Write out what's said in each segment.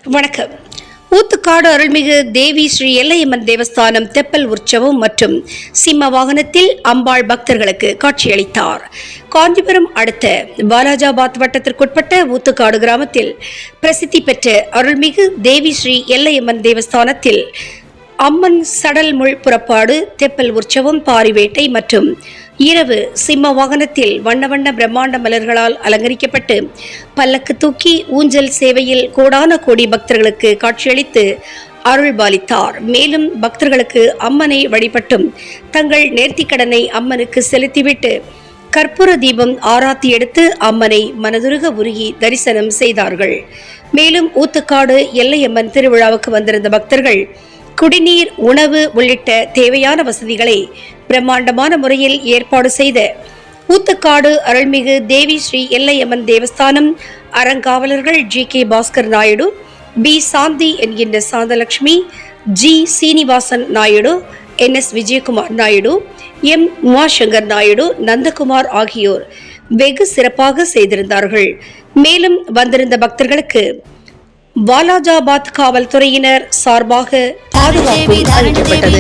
வணக்கம். ஊத்துக்காடு அருள்மிகு தேவி ஸ்ரீ எல்லையம்மன் தேவஸ்தானம் தெப்பல் உற்சவம் மற்றும் சிம்ம வாகனத்தில் அம்பாள் பக்தர்களுக்கு காட்சியளித்தார். காஞ்சிபுரம் அடுத்த பாலாஜாபாத் வட்டத்திற்குட்பட்ட ஊத்துக்காடு கிராமத்தில் பிரசித்தி பெற்ற அருள்மிகு தேவி ஸ்ரீ எல்லையம்மன் தேவஸ்தானத்தில் அம்மன் சடல் முள் புறப்பாடு, தெப்பல் உற்சவம், பாரிவேட்டை மற்றும் இரவு சிம்ம வாகனத்தில் வண்ண வண்ண பிரம்மாண்ட மலர்களால் அலங்கரிக்கப்பட்டு பல்லக்கு தூக்கி ஊஞ்சல் சேவையில் கோடான கோடி பக்தர்களுக்கு காட்சியளித்து அருள் பாலித்தார். மேலும் பக்தர்களுக்கு அம்மனை வழிபட்டும் தங்கள் நேர்த்திக்கடனை அம்மனுக்கு செலுத்திவிட்டு கற்பூர தீபம் ஆராத்தி எடுத்து அம்மனை மனதுருக உருகி தரிசனம் செய்தார்கள். மேலும் ஊத்துக்காடு எல்லையம்மன் திருவிழாவுக்கு வந்திருந்த பக்தர்கள் குடிநீர், உணவு உள்ளிட்ட தேவையான வசதிகளை பிரம்மாண்டமான முறையில் ஏற்பாடு செய்த ஊத்துக்காடு அருள்மிகு தேவி ஸ்ரீ எல்லையம்மன் தேவஸ்தானம் அறங்காவலர்கள் ஜி.கே. பாஸ்கர் நாயுடு, பி. சாந்தி என்கின்ற சாந்தலட்சுமி, ஜி. சீனிவாசன் நாயுடு, என்.எஸ். விஜயகுமார் நாயுடு, எம். உமாசங்கர் நாயுடு, நந்தகுமார் ஆகியோர் வெகு சிறப்பாக செய்திருந்தார்கள். மேலும் வந்திருந்த பக்தர்களுக்கு பாலாஜாபாத் காவல்துறையினர் சார்பாக பாதுகாப்பு அளிக்கப்பட்டது.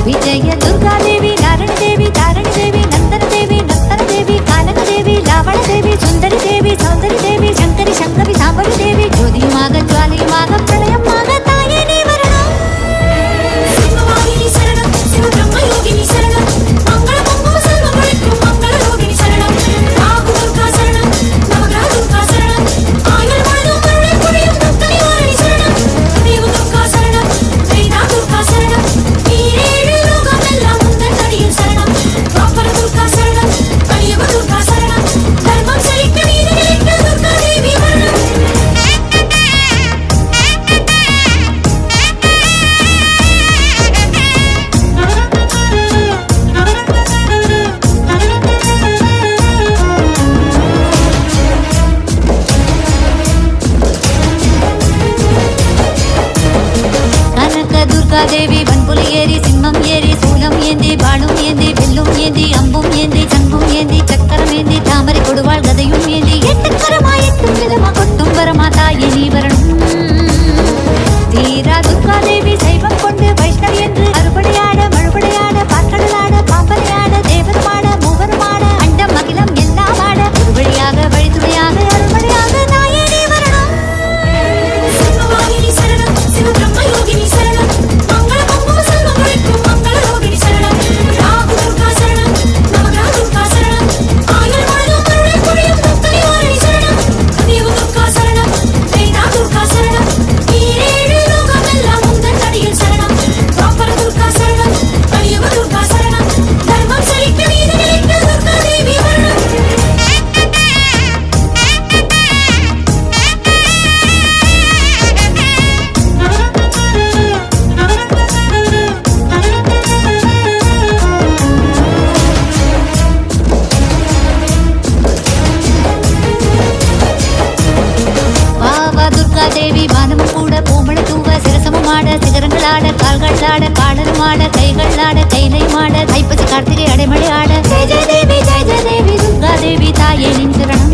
விஜய துர்கா தேவி, நாரண தேவி, தாரணி தேவி, நந்தன தேவி, நர்த்தன தேவி, கானக தேவி, லாவண தேவி, சுந்தரி தேவி, சௌந்தரி தேவி, சங்கரி சங்கவி, சாம்பவி தேவி, ஜோதியுமாக ஜுவாலியுமாக பிரளயமாக தாயே நீ வரணும். சிவவாகினி சரணம், சிவபிரம்மயோகினி சரணம், மங்கள மங்கள சர்வம் அளிக்கும் மங்கள யோகினி சரணம், ராகு துர்கா சரணம், நவகிரக துர்கா சரணம், ஆயுள் முழுதும் கருணை புரியும் துர்க்க நிவாரணி சரணம், தேவ துர்கா சரணம், வேதா துர்கா சரணம், ஈரேழு லோகம் எல்லாம் உந்தன் அடியில் சரணம், பாப்பர துர்கா சரணம், கலியுக துர்கா சரணம், தர்மம் செழிக்க நீதி நிலைக்க துர்கா தேவி வரணும். கனக துர்கா தேவி வன்புலி ஏறி, சிம்மம் ஏறி, சூலம் ஏந்தி, பாலும் ஏந்தி, வெல்லும் ஏந்தி, அம்பும் ஏந்தி, சங்கும் ஏந்தி, சக்கரம் ஏந்தி, தாமரை கொடுவாள் கதையும் ஏந்தி, எட்டுக்கரமா எட்டும் விதமா கொட்டும் வரமா தாயே நீ வரணும். தீரா துர்கா தேவி சைவம் கொண்டு வைஷ்ணவி என்று அறுபடையாட, மழுபடையாட, பாற்கடலாட, பாம்பரையாட, தேவருமாட, மூவருமாட, அண்டம் அகிலம் எல்லாம் ஆட, ஒரு வழியாக வழித்துணையாக அறுபடையாக தாயே நீ வரணும். சிவவாகினி சரணம், சிவபிரம்மயோகினி சரணம், மங்கள மங்கள சர்வம் அளிக்கும் மங்கள யோகினி சரணம், ராகு துர்கா சரணம், நவகிரக துர்கா சரணம், ஆயுள் முழுதும் கருணை புரியும் துர்க்க நிவாரணி சரணம், தேவ துர்கா சரணம், வேதா துர்கா சரணம், ஈரேழு லோகம் எல்லாம் உந்தன் அடியில் சரணம், பாப்பர துர்கா சரணம், கலியுக துர்கா சரணம், தர்மம் செழிக்க நீதி நிலைக்க துர்கா தேவி வரணும். வாவா துர்கா தேவி வானம் கூட பூமழை தூவ, சிரசமும் ஆட, சிகரங்கள் ஆட, கால்கள் ஆட, காலரும் ஆட, கைகள் ஆட, கைலையும் ஆட, ஐப்பசி கார்த்திகை அடைமழை ஆட, ஜெய ஜெய தேவி, ஜெய ஜெய தேவி, துர்கா தேவி தாயே நின் சரணம்.